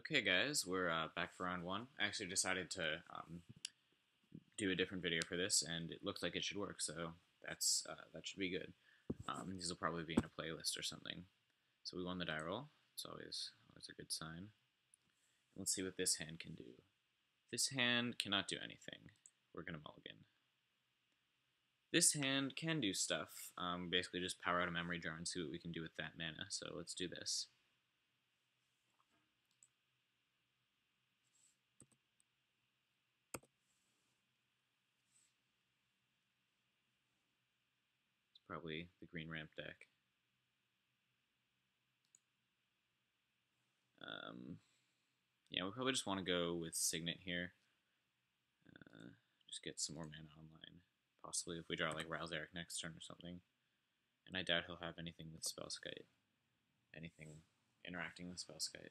Okay, guys, we're back for round one. I actually decided to do a different video for this, and it looks like it should work, so that should be good. These will probably be in a playlist or something. So we won the die roll. It's always a good sign. Let's see what this hand can do. This hand cannot do anything. We're gonna mulligan. This hand can do stuff. Basically just power out a memory jar and see what we can do with that mana. So let's do this. Probably the green ramp deck. Yeah, we probably just want to go with Signet here. Just get some more mana online. Possibly if we draw like Rouse Eric next turn or something. And I doubt he'll have anything with Spellskite. Anything interacting with Spellskite.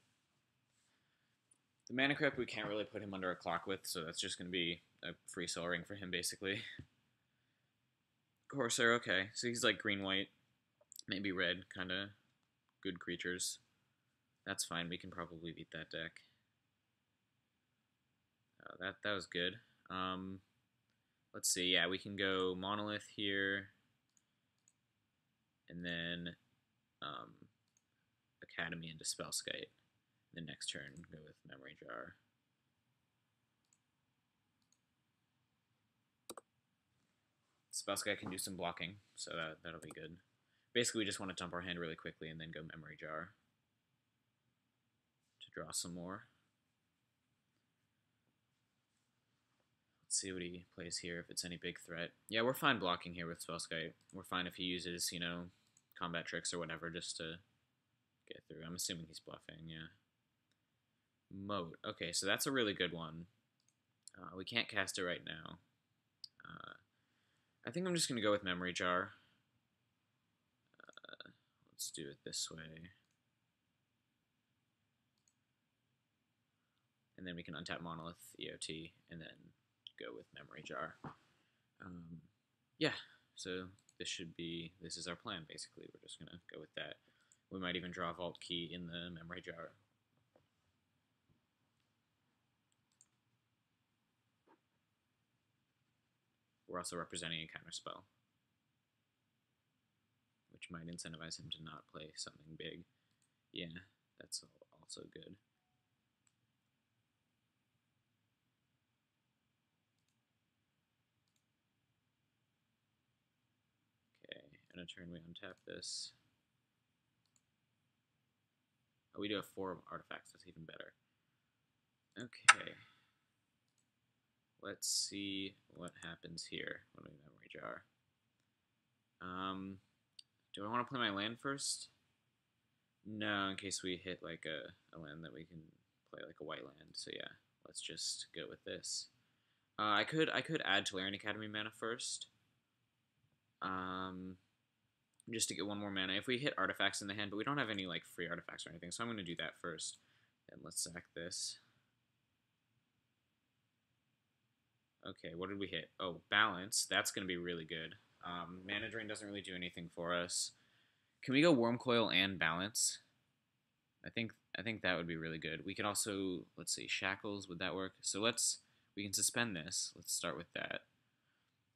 The Mana Crypt we can't really put him under a clock with, so that's just going to be a free Sol Ring for him basically. Corsair, okay. So he's like green-white, maybe red, kind of good creatures. That's fine, we can probably beat that deck. That was good. Let's see, yeah, we can go Monolith here, and then Academy into Spellskite. The next turn, go with Memory Jar. Spellskite can do some blocking, so that'll be good. Basically, we just want to dump our hand really quickly and then go Memory Jar to draw some more. Let's see what he plays here, if it's any big threat. Yeah, we're fine blocking here with Spellskite. We're fine if he uses, you know, combat tricks or whatever just to get through. I'm assuming he's bluffing, yeah. Moat. Okay, so that's a really good one. We can't cast it right now. I think I'm just going to go with Memory Jar. Let's do it this way. And then we can untap Monolith, EOT, and then go with Memory Jar. Yeah, so this is our plan, basically. We're just going to go with that. We might even draw Vault Key in the Memory Jar. We're also representing a counterspell, which might incentivize him to not play something big. Yeah, that's also good. Okay, in a turn we untap this. Oh, we do have 4 artifacts, that's even better. Okay. Let's see what happens here when we Memory Jar. Do I want to play my land first? No, in case we hit like a land that we can play like a white land. So yeah, let's just go with this. I could add Tolarian Academy mana first. Just to get 1 more mana. If we hit artifacts in the hand, but we don't have any like free artifacts or anything, so I'm going to do that first. And let's sack this. Okay, what did we hit? Oh, Balance. That's going to be really good. Mana Drain doesn't really do anything for us. Can we go Wormcoil and Balance? I think that would be really good. We could also, let's see, Shackles, would that work? So we can suspend this. Let's start with that.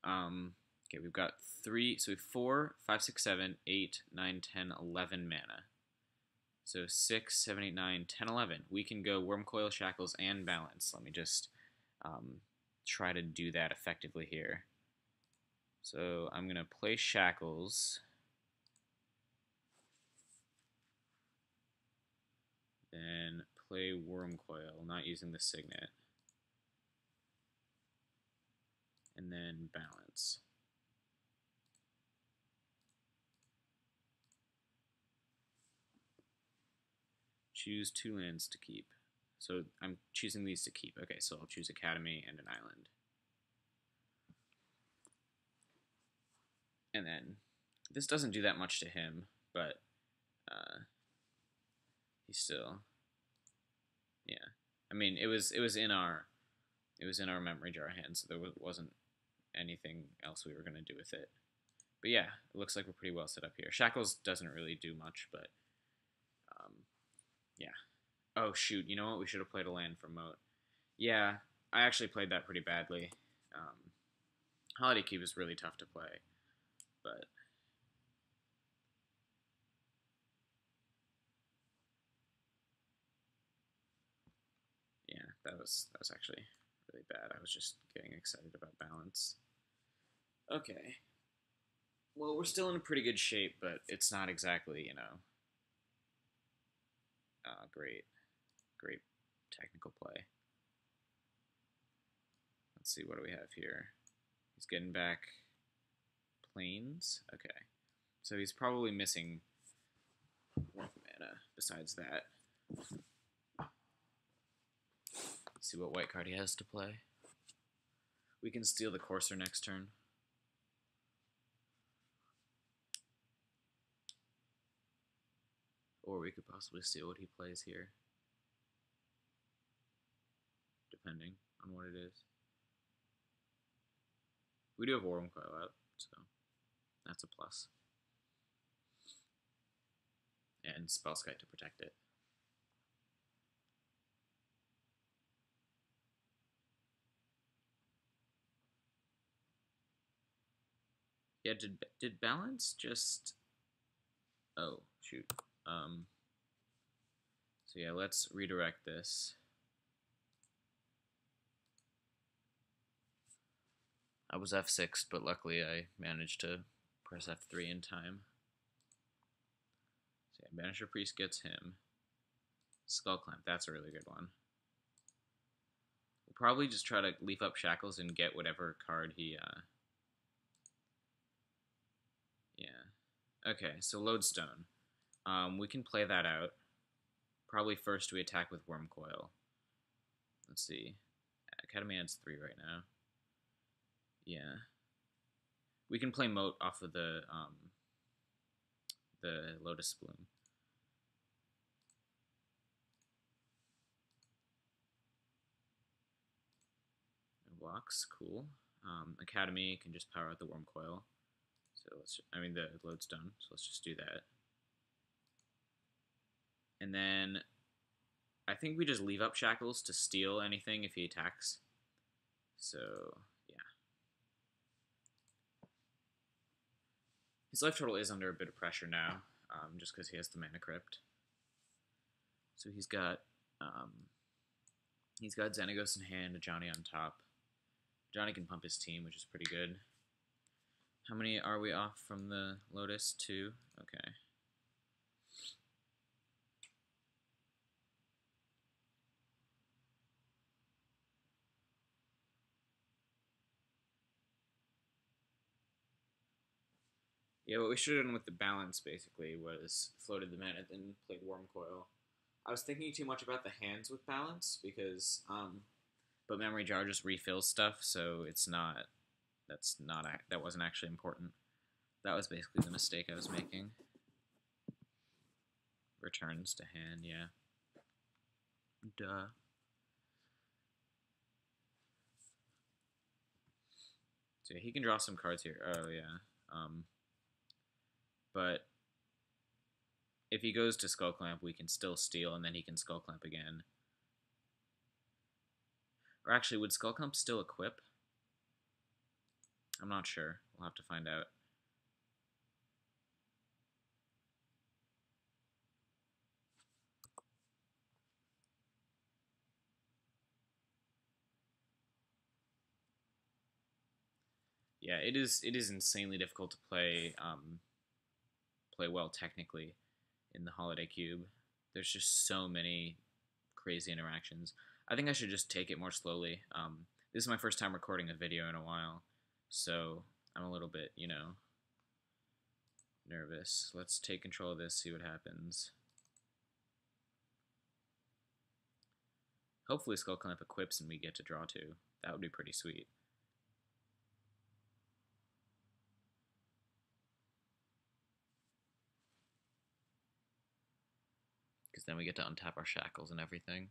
Okay, we've got 3, so we have 4, 5, 6, 7, 8, 9, 10, 11 mana. So 6, 7, 8, 9, 10, 11. We can go Wormcoil, Shackles, and Balance. Let me just try to do that effectively here. So I'm going to play Shackles. Then play Wormcoil, not using the Signet. And then Balance. Choose 2 lands to keep. So I'm choosing these to keep. Okay, so I'll choose Academy and an island. And then this doesn't do that much to him, but he's still, yeah. I mean, it was in our Memory Jar hand, so there wasn't anything else we were gonna do with it. But yeah, it looks like we're pretty well set up here. Shackles doesn't really do much, but yeah. Oh shoot! You know what? We should have played a land for Moat. Yeah, I actually played that pretty badly. Um, Holiday Cube is really tough to play, but yeah, that was actually really bad. I was just getting excited about balance. Okay. Well, we're still in pretty good shape, but it's not exactly, great, great technical play. Let's see, what do we have here? He's getting back planes. Okay. So he's probably missing one mana besides that. Let's see what white card he has to play. We can steal the Courser next turn. Or we could possibly steal what he plays here. Depending on what it is. We do have Wurmcoil out, so that's a plus. And Spellskite to protect it. Yeah, did balance just... Oh, shoot. So yeah, let's redirect this. I was F6, but luckily I managed to press F3 in time. So yeah, Banisher Priest gets him. Skull Clamp, that's a really good one. We'll probably just try to leaf up Shackles and get whatever card he, Yeah. Okay, so Lodestone. We can play that out. Probably first we attack with Wurmcoil. Let's see. Academy adds 3 right now. Yeah. We can play Moat off of the Lotus Bloom. Blocks, cool. Academy can just power out the Wurmcoil. So the Lodestone. So let's just do that. And then I think we just leave up Shackles to steal anything if he attacks. So yeah. His life total is under a bit of pressure now, just because he has the Mana Crypt. So he's got Xenagos in hand, Ajani on top. Ajani can pump his team, which is pretty good. How many are we off from the Lotus? 2? Okay. Yeah, what we should have done with the balance, basically, was floated the mana, then played Wurmcoil. I was thinking too much about the hands with balance, because, but Memory Jar just refills stuff, so that wasn't actually important. That was basically the mistake I was making. Returns to hand, yeah. Duh. So yeah, he can draw some cards here. Oh, yeah. But if he goes to Skull Clamp, we can still steal, and then he can Skull Clamp again. Or actually, would Skull Clamp still equip? I'm not sure. We'll have to find out. Yeah, it is insanely difficult to play play well technically in the Holiday Cube. There's just so many crazy interactions. I think I should just take it more slowly. This is my first time recording a video in a while, so I'm a little bit, nervous. Let's take control of this, see what happens. Hopefully Skull Clamp equips and we get to draw 2. That would be pretty sweet. Because then we get to untap our Shackles and everything.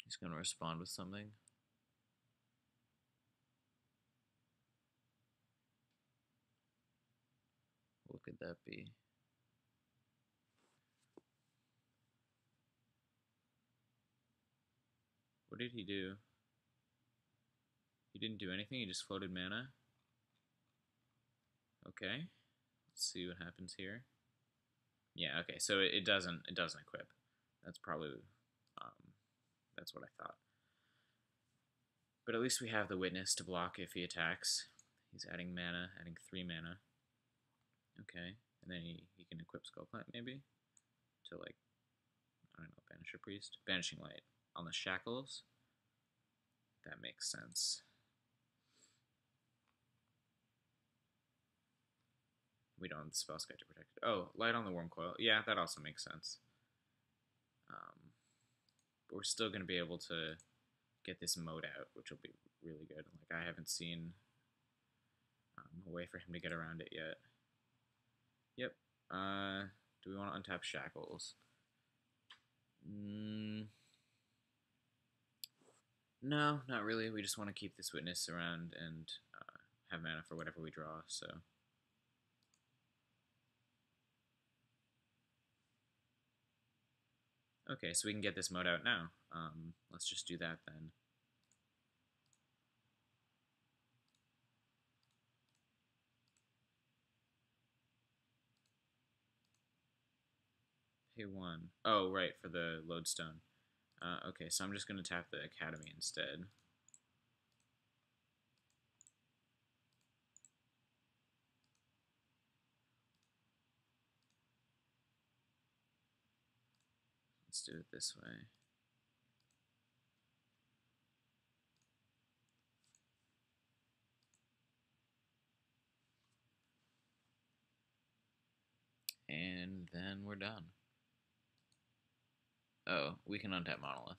He's going to respond with something. What could that be? What did he do? He didn't do anything, he just floated mana. Okay. Let's see what happens here. Yeah, okay, so it doesn't equip. That's probably that's what I thought. But at least we have the Witness to block if he attacks. He's adding mana, adding 3 mana. Okay, and then he can equip Skullplant maybe to, like, I don't know, Banish a Priest? Banishing Light on the Shackles. That makes sense. We don't have the Spellskite to protect it. Oh, Light on the Wurmcoil. Yeah, that also makes sense. But we're still going to be able to get this mode out, which will be really good. Like, I haven't seen a way for him to get around it yet. Yep. Do we want to untap Shackles? No, not really. We just want to keep this Witness around and have mana for whatever we draw, so... Okay, so we can get this mode out now. Let's just do that then. Pay 1. Oh, right, for the Lodestone. Okay, so I'm just going to tap the Academy instead. Let's do it this way. And then we're done. Oh, we can untap Monolith.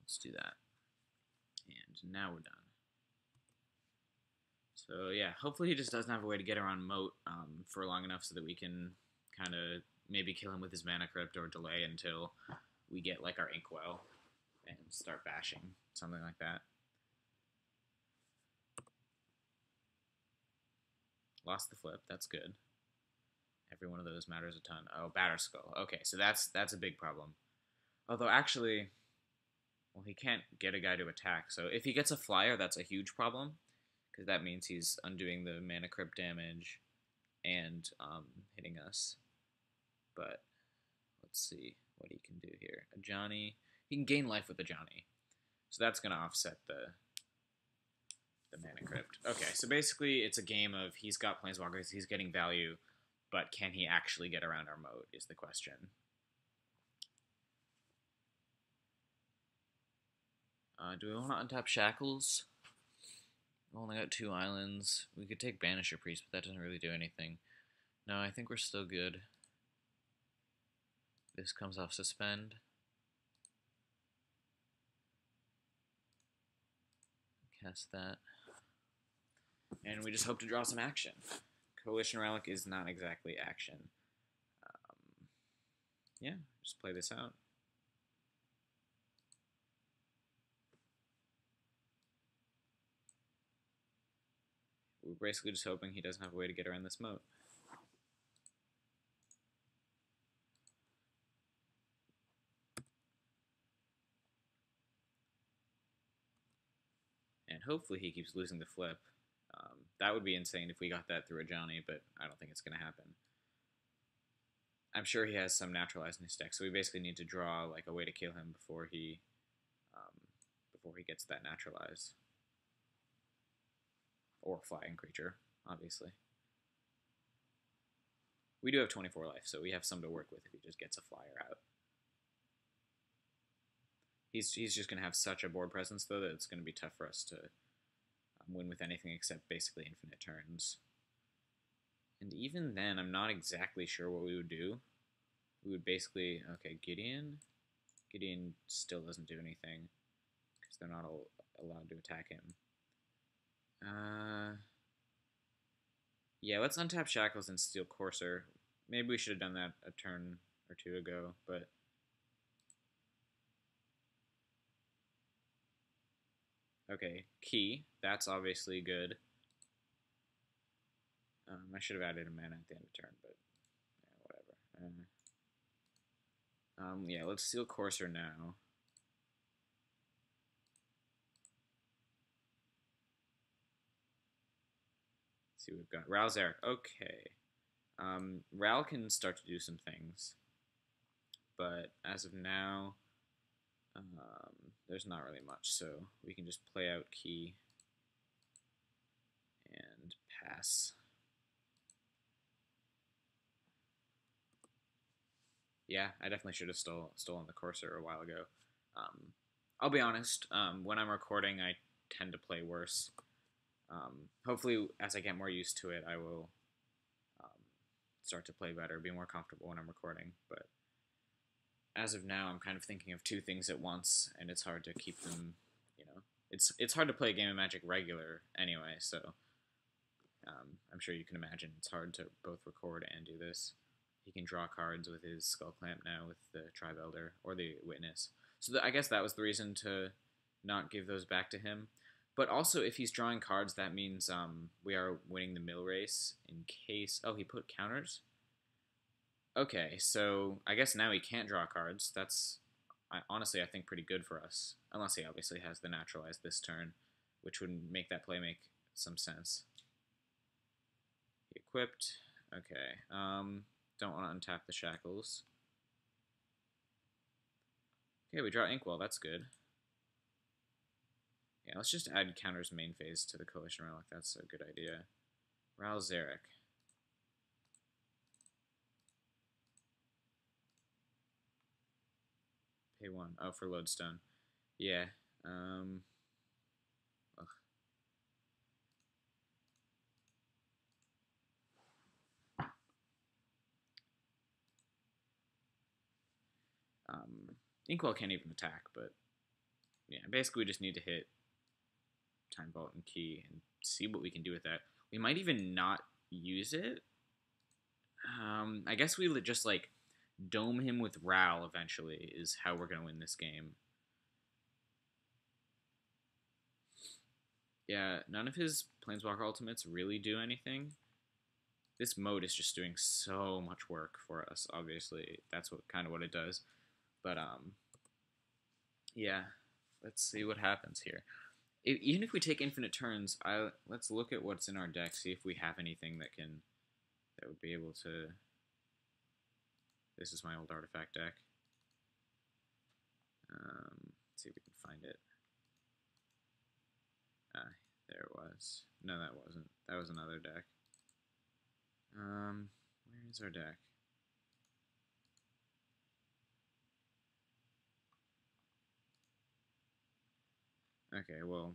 Let's do that. And now we're done. So yeah, hopefully he just doesn't have a way to get around Moat for long enough so that we can kind of maybe kill him with his Mana Crypt or delay until we get like our Inkwell and start bashing, something like that. Lost the flip, that's good. Every one of those matters a ton. Oh, Batterskull. Okay, so that's a big problem. Although actually, well, he can't get a guy to attack. So if he gets a flyer, that's a huge problem, because that means he's undoing the Mana Crypt damage and hitting us. But let's see what he can do here. Ajani, he can gain life with Ajani, so that's gonna offset the Mana Crypt. Okay, so basically it's a game of he's got Planeswalkers, he's getting value, but can he actually get around our Moat is the question. Do we want to untap Shackles? We've only got 2 islands. We could take Banisher Priest, but that doesn't really do anything. No, I think we're still good. This comes off Suspend. Cast that. And we just hope to draw some action. Coalition Relic is not exactly action. Yeah, just play this out. We're basically just hoping he doesn't have a way to get around this Moat. And hopefully he keeps losing the flip. That would be insane if we got that through Ajani, but I don't think it's going to happen. I'm sure he has some Naturalize in his deck, so we basically need to draw like a way to kill him before he gets that Naturalize. Or Flying Creature, obviously. We do have 24 life, so we have some to work with if he just gets a flyer out. He's just going to have such a board presence, though, that it's going to be tough for us to win with anything except basically infinite turns. And even then, I'm not exactly sure what we would do. We would basically... Okay, Gideon. Gideon still doesn't do anything, because they're not allowed to attack him. Yeah, let's untap Shackles and steal Courser. Maybe we should have done that a turn or 2 ago, but... Okay, Key. That's obviously good. I should have added a mana at the end of turn, but yeah, whatever. Yeah, let's Steel Courser now. Let's see what we've got. Ral Zarek. Okay. Ral can start to do some things, but as of now, there's not really much, so we can just play out Key and pass. Yeah, I definitely should have stolen the Courser a while ago. I'll be honest, when I'm recording, I tend to play worse. Hopefully, as I get more used to it, I will start to play better, be more comfortable when I'm recording. But as of now, I'm kind of thinking of two things at once, and it's hard to keep them, you know. It's hard to play a game of Magic regular anyway, so I'm sure you can imagine it's hard to both record and do this. He can draw cards with his Skull Clamp now with the Tribe Elder or the Witness. So I guess that was the reason to not give those back to him. But also, if he's drawing cards, that means we are winning the mill race in case... Oh, he put counters? Okay, so I guess now he can't draw cards. That's, honestly, I think pretty good for us. Unless he obviously has the Naturalize this turn, which would make that play make some sense. He equipped. Okay, don't want to untap the Shackles. Okay, we draw Inkwell. That's good. Yeah, let's just add counters main phase to the Coalition Relic. That's a good idea. Ral Zarek. Pay 1. Oh, for Lodestone. Yeah. Ugh. Inkwell can't even attack, but yeah, basically we just need to hit Time Vault and Key and see what we can do with that. We might even not use it. I guess we would just like dome him with Ral eventually is how we're gonna win this game. Yeah, none of his Planeswalker ultimates really do anything. This mode is just doing so much work for us, obviously. That's what kind of what it does. But yeah, let's see what happens here. Even if we take infinite turns, let's look at what's in our deck, see if we have anything that would be able to... This is my old artifact deck. Let's see if we can find it. There it was. No, that wasn't. That was another deck. Where is our deck? Okay, well,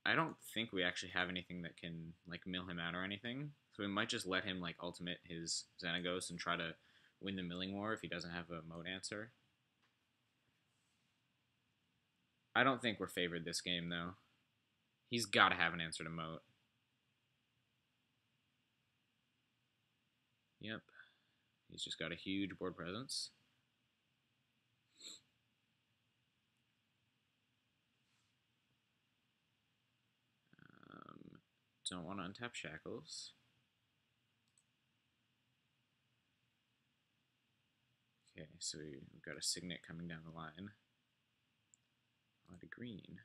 I don't think we actually have anything that can, like, mill him out or anything. So we might just let him, like, ultimate his Xenagos and try to win the milling war if he doesn't have a moat answer. I don't think we're favored this game, though. He's got to have an answer to moat. Yep. He's just got a huge board presence. Don't want to untap Shackles. Okay, so we've got a Signet coming down the line. A lot of green.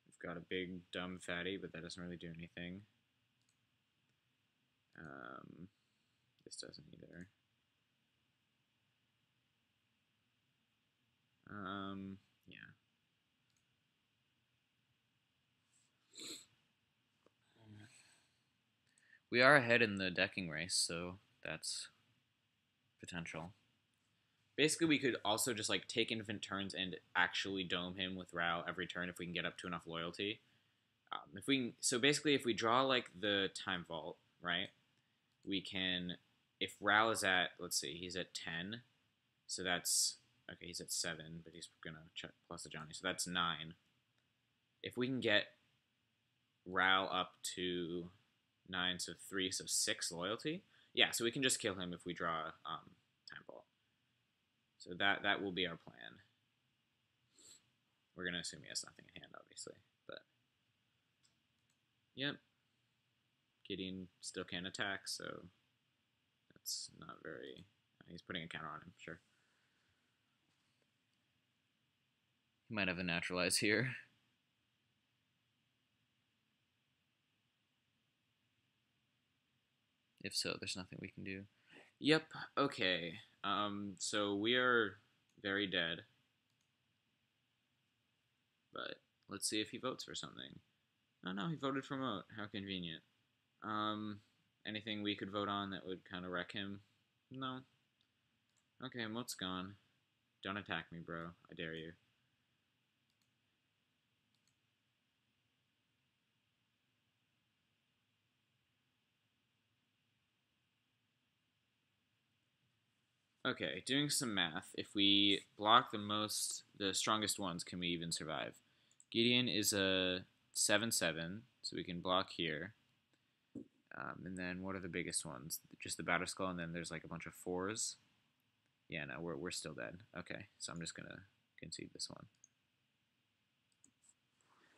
We've got a big, dumb fatty, but that doesn't really do anything. This doesn't either. Yeah. We are ahead in the decking race, so that's potential. Basically, we could also just like take infinite turns and actually dome him with Ral every turn if we can get up to enough loyalty. So basically, if we draw like the Time Vault, right? We can, if Ral is at, let's see, he's at 10, so that's okay. He's at 7, but he's gonna check plus a Johnny, so that's 9. If we can get Ral up to 9, so 3, so 6 loyalty. Yeah, so we can just kill him if we draw Time Vault. So that will be our plan. we're gonna assume he has nothing in hand, obviously. But yep, Gideon still can't attack, so that's not very. He's putting a counter on him, sure. He might have a naturalize here. If so, there's nothing we can do. Yep, okay. So we are very dead. But let's see if he votes for something. Oh no, he voted for Moat. How convenient. Anything we could vote on that would kind of wreck him? No. Okay, Moat's gone. Don't attack me, bro. I dare you. Okay, doing some math. If we block the strongest ones, can we even survive? Gideon is a 7/7, so we can block here. And then what are the biggest ones? Just the Batterskull, and then there's like a bunch of 4s. Yeah, no, we're still dead. Okay, so I'm just gonna concede this one.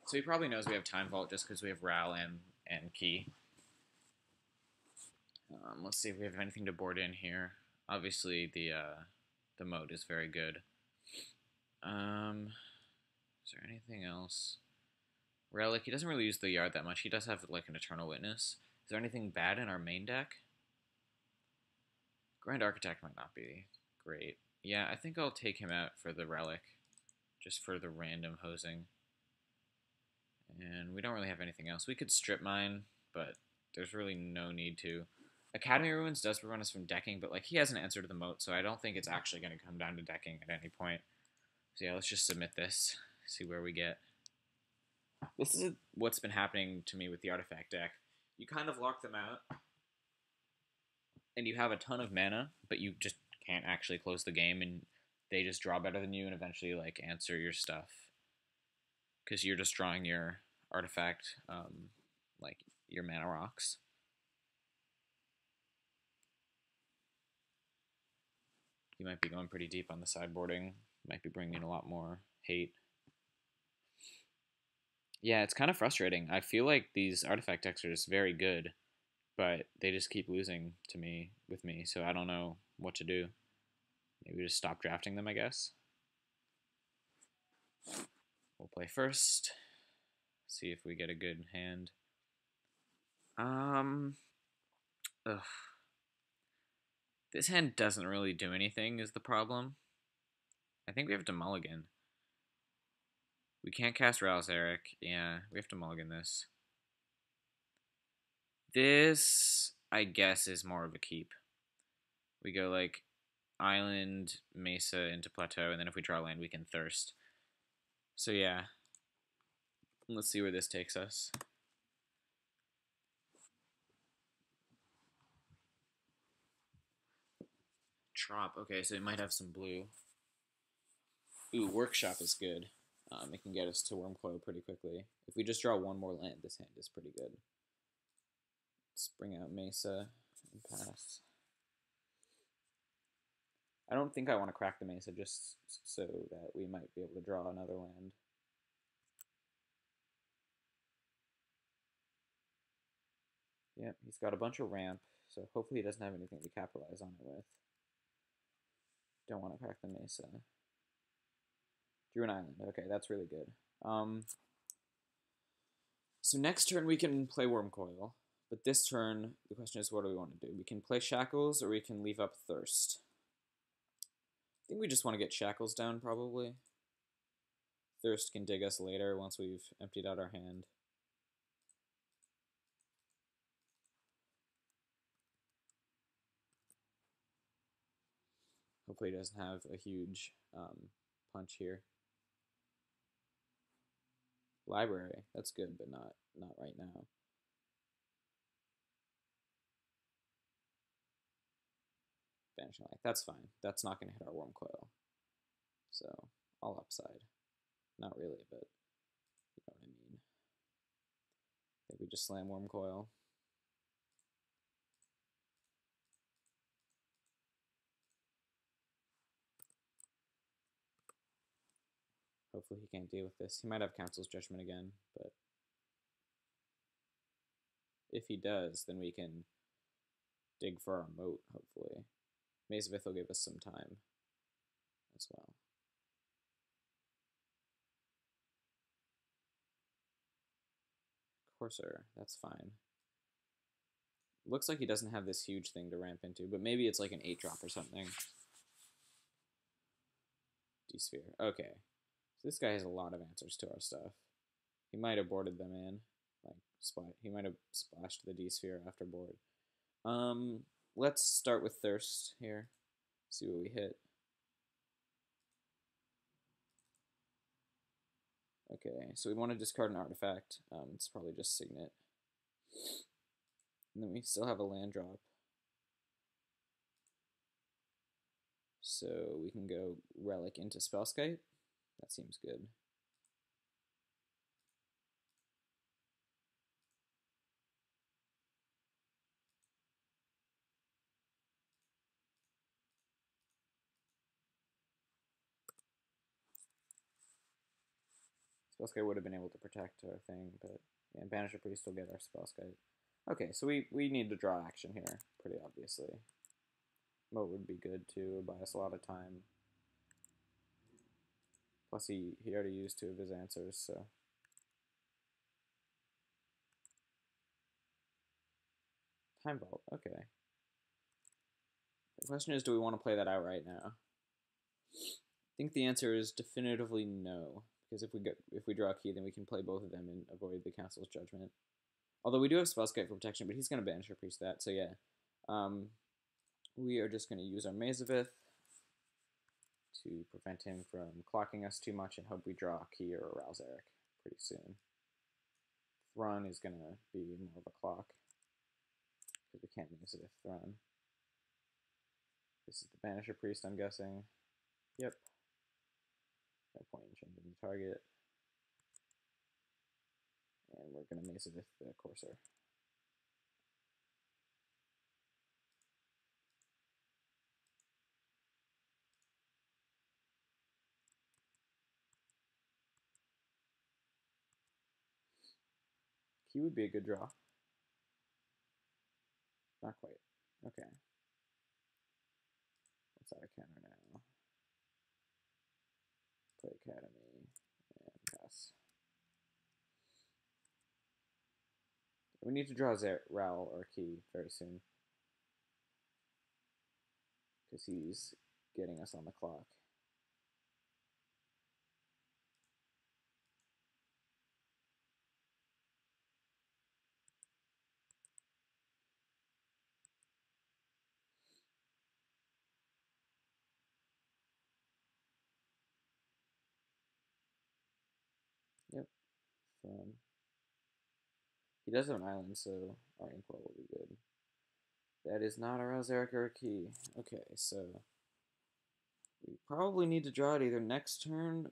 So he probably knows we have Time Vault just because we have Ral and Key. Let's see if we have anything to board in here. Obviously, the Moat is very good. Is there anything else? Relic, he doesn't really use the Yard that much. He does have like an Eternal Witness. Is there anything bad in our main deck? Grand Architect might not be great. Yeah, I think I'll take him out for the Relic, just for the random hosing. And we don't really have anything else. We could Strip Mine, but there's really no need to. Academy Ruins does prevent us from decking, but like he has an answer to the Moat, so I don't think it's actually going to come down to decking at any point. So yeah, let's just submit this, see where we get. This is what's been happening to me with the Artifact deck. You kind of lock them out, and you have a ton of mana, but you just can't actually close the game, and they just draw better than you and eventually like answer your stuff. Because you're just drawing your artifact, like your mana rocks. You might be going pretty deep on the sideboarding. Might be bringing in a lot more hate. Yeah, it's kind of frustrating. I feel like these artifact decks are just very good, but they just keep losing to me with me, so I don't know what to do. Maybe just stop drafting them, I guess. We'll play first. See if we get a good hand. Ugh. This hand doesn't really do anything is the problem. I think we have to mulligan. We can't cast Ral Zarek. Yeah, we have to mulligan this. This, I guess, is more of a keep. We go like Island, Mesa into Plateau, and then if we draw land, we can Thirst. So yeah, let's see where this takes us. Trop, okay, so it might have some blue. Ooh, Workshop is good. It can get us to Wurmcoil pretty quickly. If we just draw one more land, this hand is pretty good. Let's bring out Mesa and pass. I don't think I want to crack the Mesa just so that we might be able to draw another land. Yep, he's got a bunch of ramp, so hopefully he doesn't have anything to capitalize on it with. Don't want to crack the Mesa. Drew an Island. Okay, that's really good. So next turn we can play Wurmcoil, but this turn the question is what do we want to do? We can play Shackles or we can leave up Thirst. I think we just want to get Shackles down probably. Thirst can dig us later once we've emptied out our hand. Hopefully he doesn't have a huge punch here. Library, that's good, but not right now. Vanishing Light, that's fine. That's not going to hit our Wurmcoil. So, all upside. Not really, but you know what I mean. I think we just slam Wurmcoil. Hopefully he can't deal with this. He might have Council's Judgment again, but if he does, then we can dig for our moat, hopefully. Maze of Ith will give us some time as well. Courser, that's fine. Looks like he doesn't have this huge thing to ramp into, but maybe it's like an 8-drop or something. D-Sphere. Okay. So this guy has a lot of answers to our stuff. He might have boarded them in. He might have splashed the D-Sphere after board. Let's start with Thirst here. See what we hit. Okay, so we want to discard an artifact. It's probably just Signet. And then we still have a land drop. So we can go Relic into Spellskite. That seems good. Spellskite would have been able to protect our thing, but yeah, Banisher Priest will get our Spellskite. Okay, so we need to draw action here, pretty obviously. Moat would be good too, buy us a lot of time. Plus he already used 2 of his answers, so. Time Vault, okay. The question is, do we want to play that out right now? I think the answer is definitively no, because if we draw a key, then we can play both of them and avoid the Council's Judgment. Although we do have Spellskite for protection, but he's going to Banisher Priest that, so yeah. We are just going to use our Maze of Ith to prevent him from clocking us too much and hope we draw a key or a Ral Zarek pretty soon. Thrun is going to be more of a clock, because we can't Maze of Ith Thrun. This is the Banisher Priest, I'm guessing. Yep. No point in changing the target. And we're going to Maze of Ith the Courser. Key would be a good draw. Not quite. Okay. What's our counter now? Play Academy and pass. We need to draw Ral or Key very soon, because he's getting us on the clock. Yep. He does have an island, so our Inkwell will be good. That is not a Ral Zarek or a Key. Okay, so we probably need to draw it either next turn,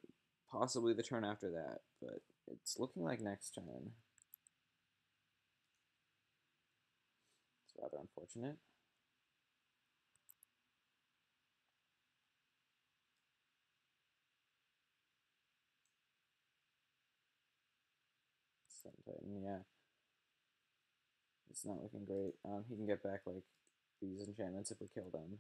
possibly the turn after that, but it's looking like next turn. It's rather unfortunate. Sun Titan, yeah. It's not looking great. He can get back like these enchantments if we kill them.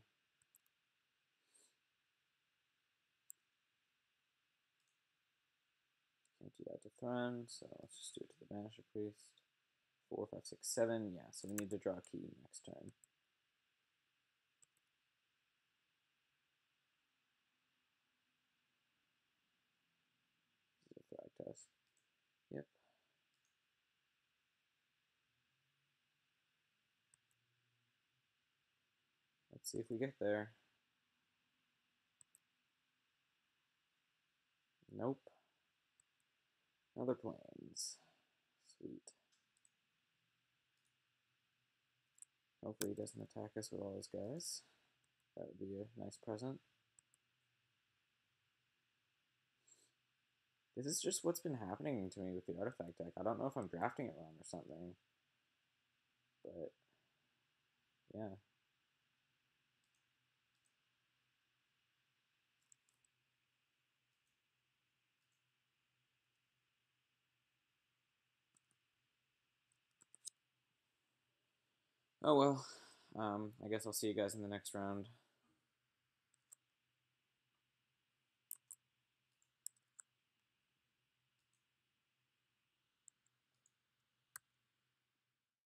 Can't do that to Thrun, so let's just do it to the Banisher Priest. 4, 5, 6, 7. Yeah, so we need to draw a key next turn. This is a Thrag test. Yep. Let's see if we get there. Nope. Other plans. Sweet. Hopefully he doesn't attack us with all his guys. That would be a nice present. This is just what's been happening to me with the artifact deck. I don't know if I'm drafting it wrong or something. But, yeah. Oh well. I guess I'll see you guys in the next round.